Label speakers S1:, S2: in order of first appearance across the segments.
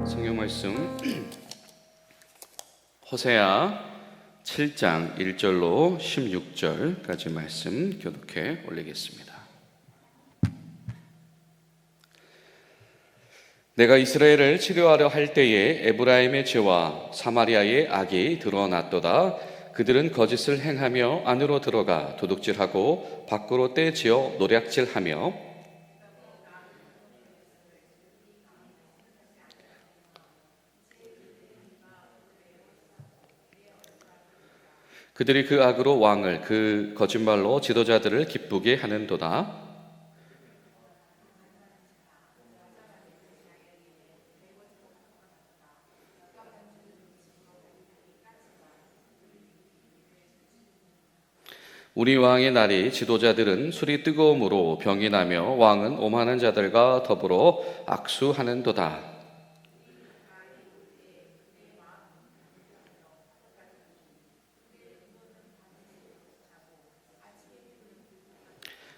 S1: 성경 말씀 호세아 7장 1절로 16절까지 말씀 교독해 올리겠습니다. 내가 이스라엘을 치료하려 할 때에 에브라임의 죄와 사마리아의 악이 드러났도다. 그들은 거짓을 행하며 안으로 들어가 도둑질하고 밖으로 떼지어 노략질하며 그들이 그 악으로 왕을 그 거짓말로 지도자들을 기쁘게 하는도다. 우리 왕의 날이 지도자들은 술이 뜨거움으로 병이 나며 왕은 오만한 자들과 더불어 악수하는도다.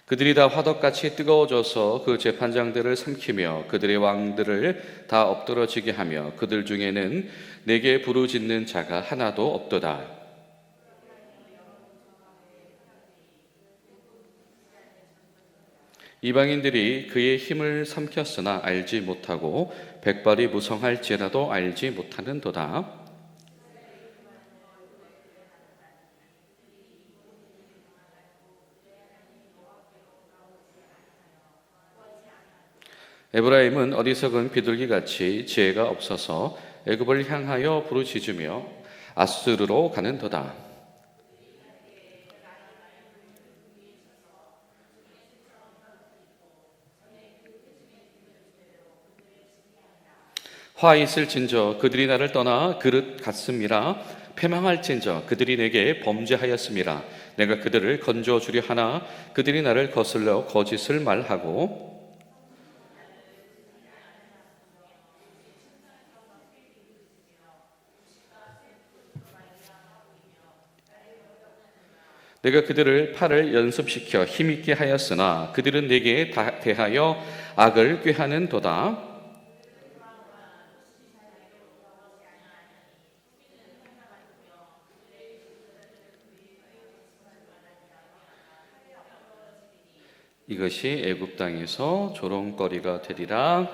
S1: 그들이 다 화덕같이 뜨거워져서 그 재판장들을 삼키며 그들의 왕들을 다 엎드러지게 하며 그들 중에는 내게 부르짖는 자가 하나도 없도다. 이방인들이 그의 힘을 삼켰으나 알지 못하고 백발이 무성할지라도 알지 못하는도다. 에브라임은 어리석은 비둘기같이 지혜가 없어서 애굽을 향하여 부르짖으며 아수르로 가는도다. 화 있을진저 그들이 나를 떠나 그릇 같음이라. 패망할진저 그들이 내게 범죄하였음이라. 내가 그들을 건져주려 하나 그들이 나를 거슬러 거짓을 말하고 내가 그들을 팔을 연습시켜 힘있게 하였으나 그들은 내게 대하여 악을 꾀하는도다. 이것이 애굽 땅에서 조롱거리가 되리라.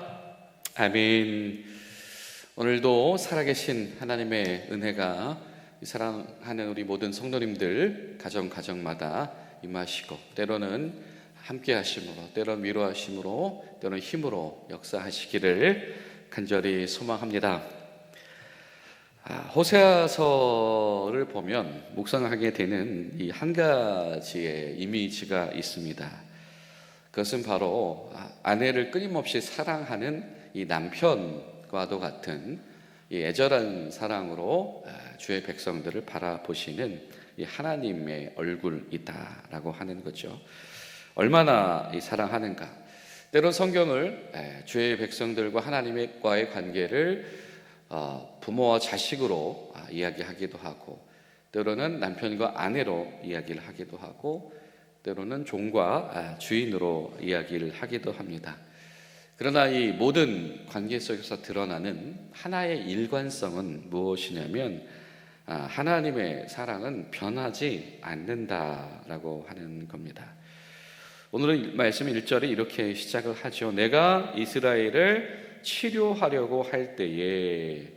S1: 아멘. 오늘도 살아계신 하나님의 은혜가 사랑하는 우리 모든 성도님들 가정마다 임하시고 때로는 함께 하심으로 때로는 위로하심으로 때로는 힘으로 역사하시기를 간절히 소망합니다. 호세아서를 보면 묵상하게 되는 이 한 가지의 이미지가 있습니다. 그것은 바로 아내를 끊임없이 사랑하는 이 남편과도 같은 이 애절한 사랑으로 주의 백성들을 바라보시는 이 하나님의 얼굴이다라고 하는 거죠. 얼마나 사랑하는가. 때론 성경을 주의 백성들과 하나님과의 관계를 부모와 자식으로 이야기하기도 하고, 때로는 남편과 아내로 이야기를 하기도 하고, 때로는 종과 주인으로 이야기를 하기도 합니다. 그러나 이 모든 관계 속에서 드러나는 하나의 일관성은 무엇이냐면 하나님의 사랑은 변하지 않는다라고 하는 겁니다. 오늘은 말씀 1절에 이렇게 시작을 하죠. 내가 이스라엘을 치료하려고 할 때에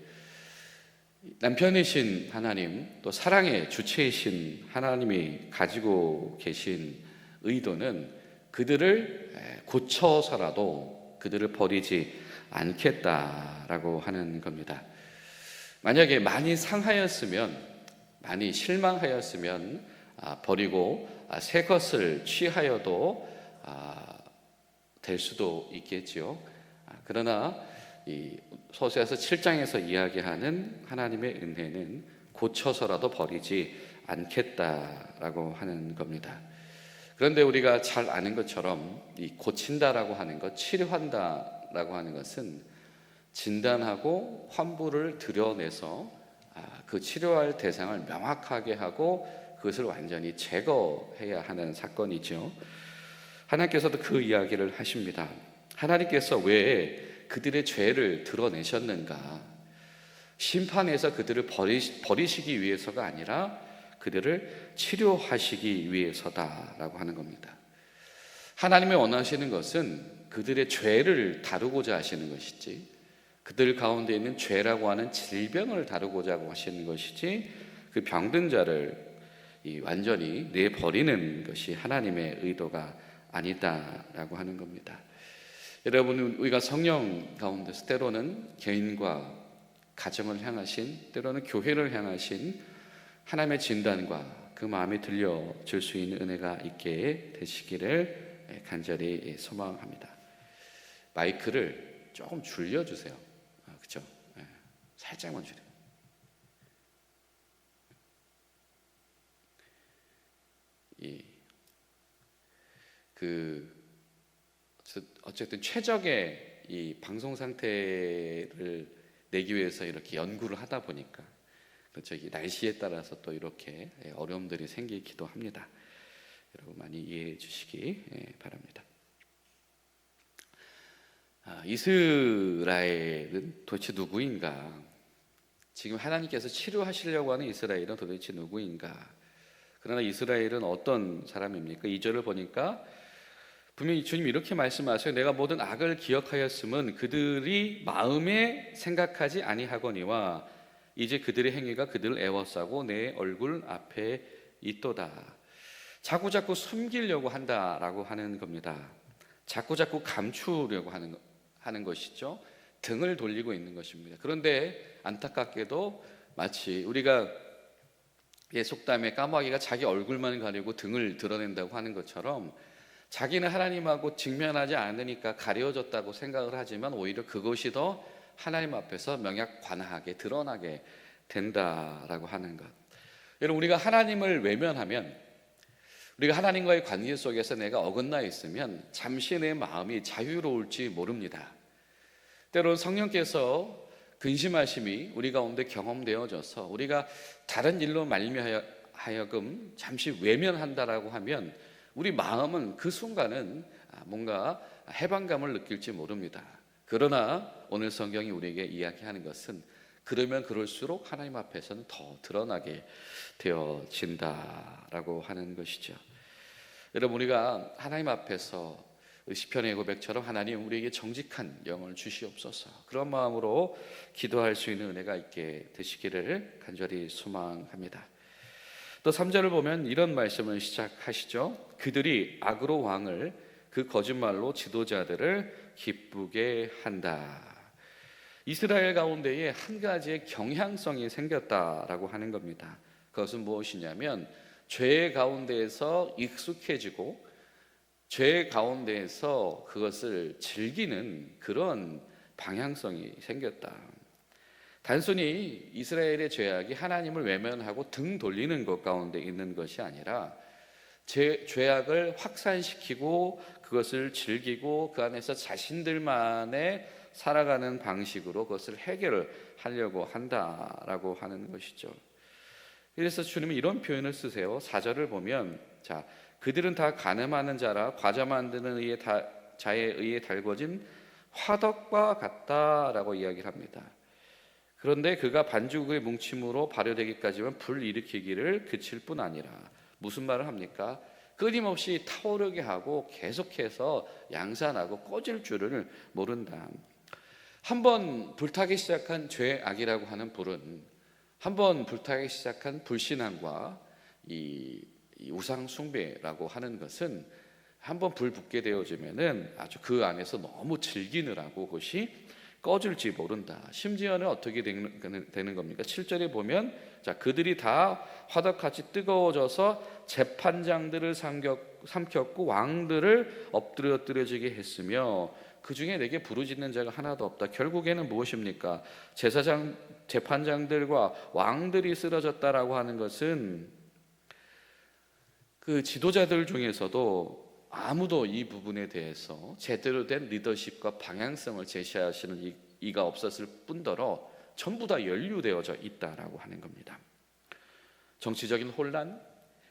S1: 남편이신 하나님, 또 사랑의 주체이신 하나님이 가지고 계신 의도는 그들을 고쳐서라도 그들을 버리지 않겠다라고 하는 겁니다. 만약에 많이 상하였으면, 많이 실망하였으면 버리고 새 것을 취하여도 될 수도 있겠지요. 그러나 이 호세아서 7장에서 이야기하는 하나님의 은혜는 고쳐서라도 버리지 않겠다라고 하는 겁니다. 그런데 우리가 잘 아는 것처럼 이 고친다라고 하는 것, 치료한다라고 하는 것은 진단하고 환부를 드러내서 그 치료할 대상을 명확하게 하고 그것을 완전히 제거해야 하는 사건이죠. 하나님께서도 그 이야기를 하십니다. 하나님께서 왜 그들의 죄를 드러내셨는가? 심판해서 그들을 버리시기 위해서가 아니라 그들을 치료하시기 위해서다라고 하는 겁니다. 하나님이 원하시는 것은 그들의 죄를 다루고자 하시는 것이지, 그들 가운데 있는 죄라고 하는 질병을 다루고자 하시는 것이지, 그 병든 자를 완전히 내버리는 것이 하나님의 의도가 아니다라고 하는 겁니다. 여러분, 우리가 성령 가운데서 때로는 개인과 가정을 향하신, 때로는 교회를 향하신 하나님의 진단과 그 마음이 들려줄 수 있는 은혜가 있게 되시기를 간절히 소망합니다. 마이크를 조금 줄여주세요. 그렇죠? 살짝만 줄여. 어쨌든 최적의 이 방송 상태를 내기 위해서 이렇게 연구를 하다 보니까, 그렇죠, 이 날씨에 따라서 또 이렇게 어려움들이 생기기도 합니다. 여러분 많이 이해해 주시기 바랍니다. 이스라엘은 도대체 누구인가? 지금 하나님께서 치료하시려고 하는 이스라엘은 도대체 누구인가? 그러나 이스라엘은 어떤 사람입니까? 2절을 보니까 분명히 주님이 이렇게 말씀하세요. 내가 모든 악을 기억하였음은 그들이 마음에 생각하지 아니하거니와 이제 그들의 행위가 그들을 애워싸고 내 얼굴 앞에 있도다. 자꾸자꾸 숨기려고 한다라고 하는 겁니다. 자꾸자꾸 감추려고 하는 것이죠. 등을 돌리고 있는 것입니다. 그런데 안타깝게도 마치 우리가 속담에 까마귀가 자기 얼굴만 가리고 등을 드러낸다고 하는 것처럼, 자기는 하나님하고 직면하지 않으니까 가려졌다고 생각을 하지만 오히려 그것이 더 하나님 앞에서 명약관하게 드러나게 된다라고 하는 것. 여러분, 우리가 하나님을 외면하면, 우리가 하나님과의 관계 속에서 내가 어긋나 있으면 잠시 내 마음이 자유로울지 모릅니다. 때로는 성령께서 근심하심이 우리 가운데 경험되어져서 우리가 다른 일로 말미하여금 잠시 외면한다라고 하면 우리 마음은 그 순간은 뭔가 해방감을 느낄지 모릅니다. 그러나 오늘 성경이 우리에게 이야기하는 것은 그러면 그럴수록 하나님 앞에서는 더 드러나게 되어진다라고 하는 것이죠. 여러분, 우리가 하나님 앞에서 시편의 고백처럼 하나님 우리에게 정직한 영을 주시옵소서, 그런 마음으로 기도할 수 있는 은혜가 있게 되시기를 간절히 소망합니다. 또 3절을 보면 이런 말씀을 시작하시죠. 그들이 악으로 왕을, 그 거짓말로 지도자들을 기쁘게 한다. 이스라엘 가운데에 한 가지의 경향성이 생겼다라고 하는 겁니다. 그것은 무엇이냐면 죄 가운데에서 익숙해지고 죄 가운데에서 그것을 즐기는 그런 방향성이 생겼다. 단순히 이스라엘의 죄악이 하나님을 외면하고 등 돌리는 것 가운데 있는 것이 아니라 죄악을 확산시키고 그것을 즐기고 그 안에서 자신들만의 살아가는 방식으로 그것을 해결하려고 한다라고 하는 것이죠. 그래서 주님은 이런 표현을 쓰세요. 4절을 보면, 자, 그들은 다 가늠하는 자라 과자 만드는 자에 의해 달궈진 화덕과 같다라고 이야기를 합니다. 그런데 그가 반죽의 뭉침으로 발효되기까지만 불 일으키기를 그칠 뿐 아니라, 무슨 말을 합니까? 끊임없이 타오르게 하고 계속해서 양산하고 꺼질 줄을 모른다. 한번 불타기 시작한 죄악이라고 하는 불은, 한번 불타기 시작한 불신앙과 이 우상 숭배라고 하는 것은 한번 불 붙게 되어지면은 아주 그 안에서 너무 즐기느라고 그것이 꺼질지 모른다. 심지어는 어떻게 되는 겁니까? 7절에 보면, 자, 그들이 다 화덕같이 뜨거워져서 재판장들을 삼켰고 왕들을 엎드려지게 했으며 그 중에 내게 부르짖는 자가 하나도 없다. 결국에는 무엇입니까? 재판장들과 왕들이 쓰러졌다라고 하는 것은 그 지도자들 중에서도 아무도 이 부분에 대해서 제대로 된 리더십과 방향성을 제시하시는 이가 없었을 뿐더러 전부 다 연루되어져 있다라고 하는 겁니다. 정치적인 혼란,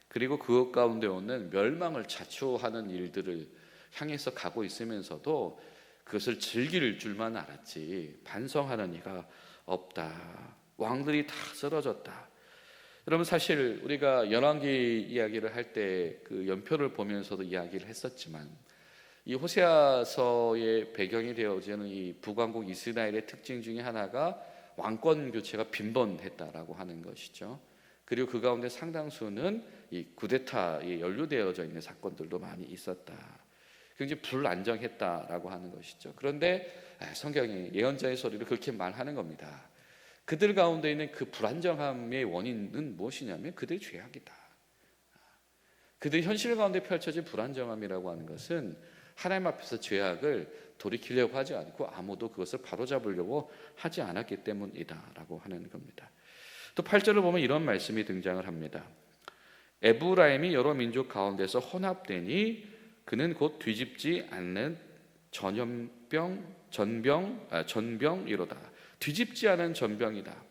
S1: 그리고 그것 가운데 오는 멸망을 자초하는 일들을 향해서 가고 있으면서도 그것을 즐길 줄만 알았지 반성하는 이가 없다. 왕들이 다 쓰러졌다. 여러분, 사실 우리가 열왕기 이야기를 할 때 그 연표를 보면서도 이야기를 했었지만, 이 호세아서의 배경이 되어지는 이 북왕국 이스라엘의 특징 중에 하나가 왕권 교체가 빈번했다라고 하는 것이죠. 그리고 그 가운데 상당수는 이 쿠데타에 연루되어져 있는 사건들도 많이 있었다. 굉장히 불안정했다라고 하는 것이죠. 그런데 성경이 예언자의 소리로 그렇게 말하는 겁니다. 그들 가운데 있는 그 불안정함의 원인은 무엇이냐면 그들의 죄악이다. 그들의 현실 가운데 펼쳐진 불안정함이라고 하는 것은 하나님 앞에서 죄악을 돌이키려고 하지 않고 아무도 그것을 바로잡으려고 하지 않았기 때문이다라고 하는 겁니다. 또 8절을 보면 이런 말씀이 등장을 합니다. 에브라임이 여러 민족 가운데서 혼합되니 그는 곧 뒤집지 않는 전병이로다. 뒤집지 않은 전병이다.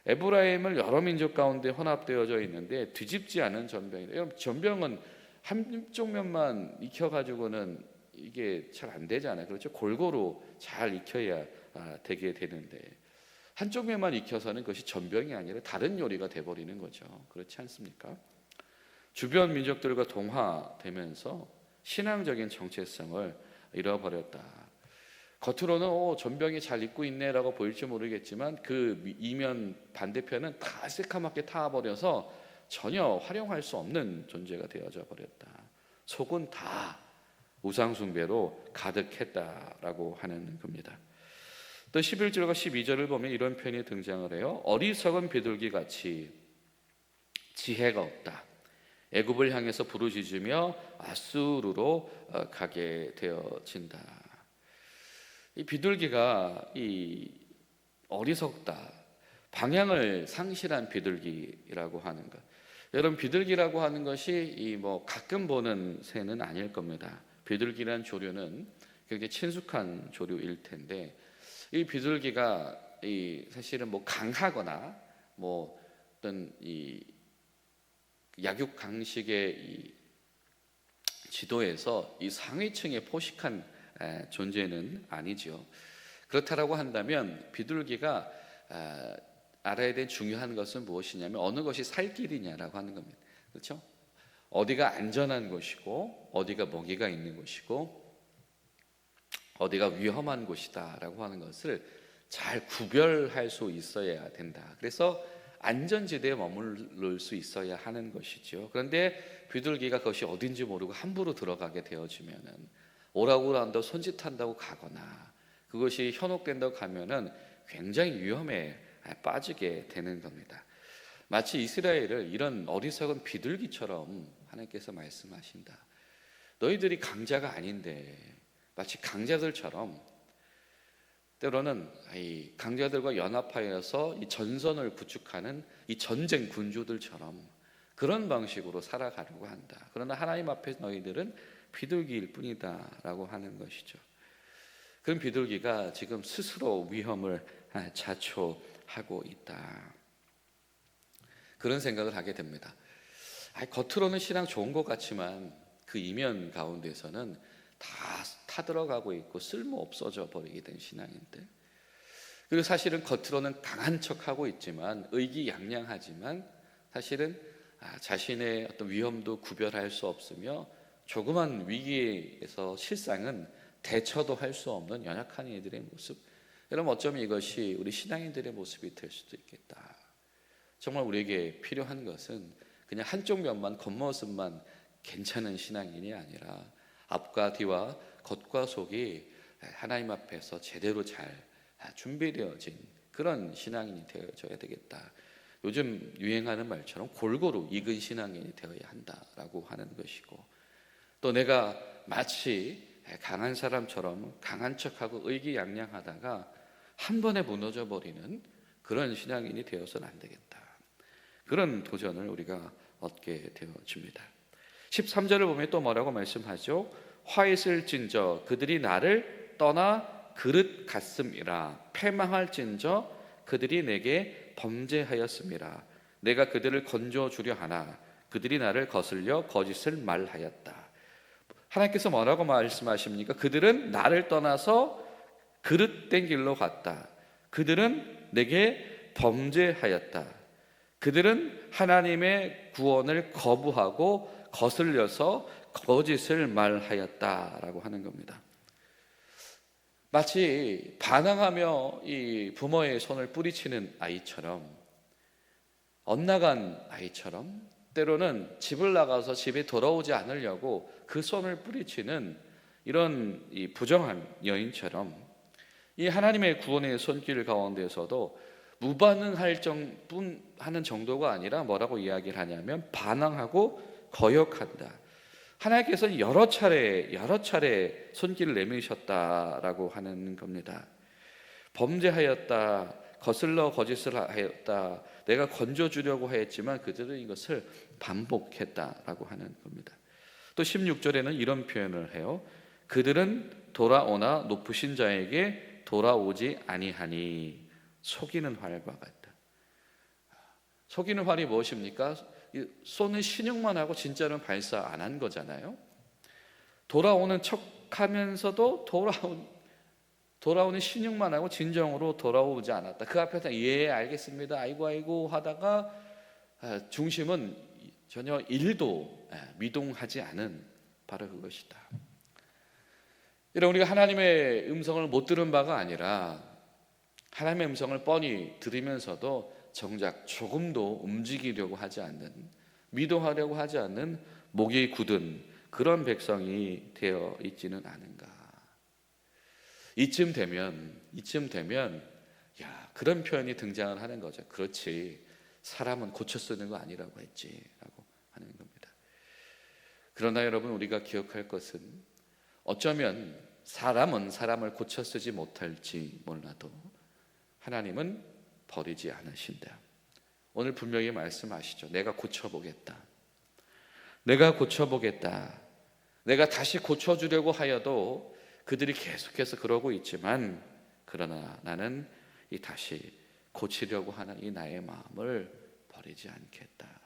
S1: 에브라임을 여러 민족 가운데 혼합되어져 있는데 뒤집지 않은 전병이다. 여러분, 전병은 한쪽 면만 익혀가지고는 이게 잘 안 되잖아요. 그렇죠? 골고루 잘 익혀야 되게 되는데 한쪽 면만 익혀서는 그것이 전병이 아니라 다른 요리가 돼버리는 거죠. 그렇지 않습니까? 주변 민족들과 동화되면서 신앙적인 정체성을 잃어버렸다. 겉으로는 전병이 잘 익고 있네라고 보일지 모르겠지만 그 이면 반대편은 다 새카맣게 타버려서 전혀 활용할 수 없는 존재가 되어져 버렸다. 속은 다 우상숭배로 가득했다라고 하는 겁니다. 또 11절과 12절을 보면 이런 표현이 등장을 해요. 어리석은 비둘기 같이 지혜가 없다. 애굽을 향해서 부르짖으며 아수르로 가게 되어진다. 이 비둘기가 이 어리석다, 방향을 상실한 비둘기라고 하는 것. 여러분, 비둘기라고 하는 것이 이 뭐 가끔 보는 새는 아닐 겁니다. 비둘기란 조류는 굉장히 친숙한 조류일 텐데, 이 비둘기가 이 사실은 뭐 강하거나 뭐 어떤 이 약육 강식의 이 지도에서 이 상위층에 포식한 존재는 아니죠. 그렇다라고 한다면 비둘기가 알아야 될 중요한 것은 무엇이냐면 어느 것이 살 길이냐라고 하는 겁니다. 그렇죠? 어디가 안전한 곳이고 어디가 먹이가 있는 곳이고 어디가 위험한 곳이다라고 하는 것을 잘 구별할 수 있어야 된다. 그래서 안전지대에 머무를 수 있어야 하는 것이죠. 그런데 비둘기가 그것이 어딘지 모르고 함부로 들어가게 되어지면은 오라고란다고 손짓한다고 가거나 그것이 현혹된다고 가면은 굉장히 위험에 빠지게 되는 겁니다. 마치 이스라엘을 이런 어리석은 비둘기처럼 하나님께서 말씀하신다. 너희들이 강자가 아닌데 마치 강자들처럼 때로는 이 강자들과 연합하여서 이 전선을 구축하는 이 전쟁 군주들처럼 그런 방식으로 살아가려고 한다. 그러나 하나님 앞에 너희들은 비둘기일 뿐이다라고 하는 것이죠. 그런 비둘기가 지금 스스로 위험을 자초하고 있다. 그런 생각을 하게 됩니다. 겉으로는 신앙 좋은 것 같지만 그 이면 가운데서는 다 타들어가고 있고 쓸모 없어져 버리게 된 신앙인데, 그리고 사실은 겉으로는 강한 척하고 있지만 의기양양하지만 사실은 자신의 어떤 위험도 구별할 수 없으며 조그만 위기에서 실상은 대처도 할 수 없는 연약한 이들의 모습. 여러분, 어쩌면 이것이 우리 신앙인들의 모습이 될 수도 있겠다. 정말 우리에게 필요한 것은 그냥 한쪽 면만, 겉모습만 괜찮은 신앙인이 아니라 앞과 뒤와 겉과 속이 하나님 앞에서 제대로 잘 준비되어진 그런 신앙인이 되어져야 되겠다. 요즘 유행하는 말처럼 골고루 익은 신앙인이 되어야 한다라고 하는 것이고, 또 내가 마치 강한 사람처럼 강한 척하고 의기양양하다가 한 번에 무너져 버리는 그런 신앙인이 되어서는 안 되겠다. 그런 도전을 우리가 얻게 되어집니다. 13절을 보면 또 뭐라고 말씀하죠? 화 있을진저 그들이 나를 떠나 그릇 같음이라. 패망할진저 그들이 내게 범죄하였음이라. 내가 그들을 건져주려 하나 그들이 나를 거슬려 거짓을 말하였다. 하나님께서 뭐라고 말씀하십니까? 그들은 나를 떠나서 그릇된 길로 갔다. 그들은 내게 범죄하였다. 그들은 하나님의 구원을 거부하고 거슬려서 거짓을 말하였다라고 하는 겁니다. 마치 반항하며 이 부모의 손을 뿌리치는 아이처럼, 엇나간 아이처럼, 때로는 집을 나가서 집에 돌아오지 않으려고 그 손을 뿌리치는 이런 이 부정한 여인처럼, 이 하나님의 구원의 손길 가운데서도 무반응할 뿐 하는 정도가 아니라 뭐라고 이야기를 하냐면 반항하고 거역한다. 하나님께서는 여러 차례 손길을 내미셨다라고 하는 겁니다. 범죄하였다, 거슬러 거짓을 하였다, 내가 건져주려고 하였지만 그들은 이것을 반복했다라고 하는 겁니다. 또 16절에는 이런 표현을 해요. 그들은 돌아오나 높으신 자에게 돌아오지 아니하니 속이는 활과 같다. 속이는 활이 무엇입니까? 쏘는 신용만 하고 진짜로는 발사 안 한 거잖아요. 돌아오는 척 하면서도 돌아오는 신용만 하고 진정으로 돌아오지 않았다. 그 앞에서 예 알겠습니다 아이고 하다가 중심은 전혀 1도 미동하지 않은 바로 그것이다. 이런 우리가 하나님의 음성을 못 들은 바가 아니라 하나님의 음성을 뻔히 들으면서도 정작 조금도 움직이려고 하지 않는, 미도하려고 하지 않는 목이 굳은 그런 백성이 되어 있지는 않은가. 이쯤 되면 그런 표현이 등장을 하는 거죠. 그렇지, 사람은 고쳐 쓰는 거 아니라고 했지라고 하는 겁니다. 그러나 여러분, 우리가 기억할 것은 어쩌면 사람은 사람을 고쳐 쓰지 못할지 몰라도 하나님은 버리지 않으신다. 오늘 분명히 말씀하시죠. 내가 고쳐보겠다. 내가 다시 고쳐주려고 하여도 그들이 계속해서 그러고 있지만, 그러나 나는 이 다시 고치려고 하는 이 나의 마음을 버리지 않겠다.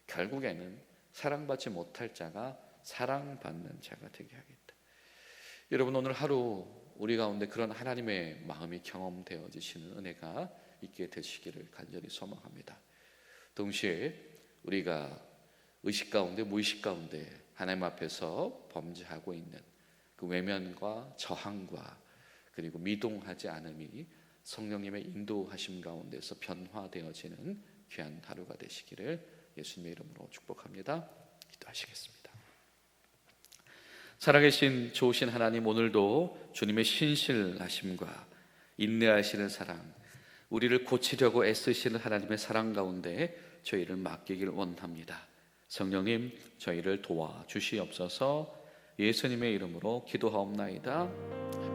S1: 결국에는 사랑받지 못할 자가 사랑받는 자가 되게 하겠다. 여러분, 오늘 하루 우리 가운데 그런 하나님의 마음이 경험되어지시는 은혜가 있게 되시기를 간절히 소망합니다. 동시에 우리가 의식 가운데 무의식 가운데 하나님 앞에서 범죄하고 있는 그 외면과 저항과 그리고 미동하지 않음이 성령님의 인도하심 가운데서 변화되어지는 귀한 하루가 되시기를 예수님의 이름으로 축복합니다. 기도하시겠습니다. 살아계신 좋으신 하나님, 오늘도 주님의 신실하심과 인내하시는 사랑, 우리를 고치려고 애쓰시는 하나님의 사랑 가운데 저희를 맡기길 원합니다. 성령님, 저희를 도와주시옵소서. 예수님의 이름으로 기도하옵나이다.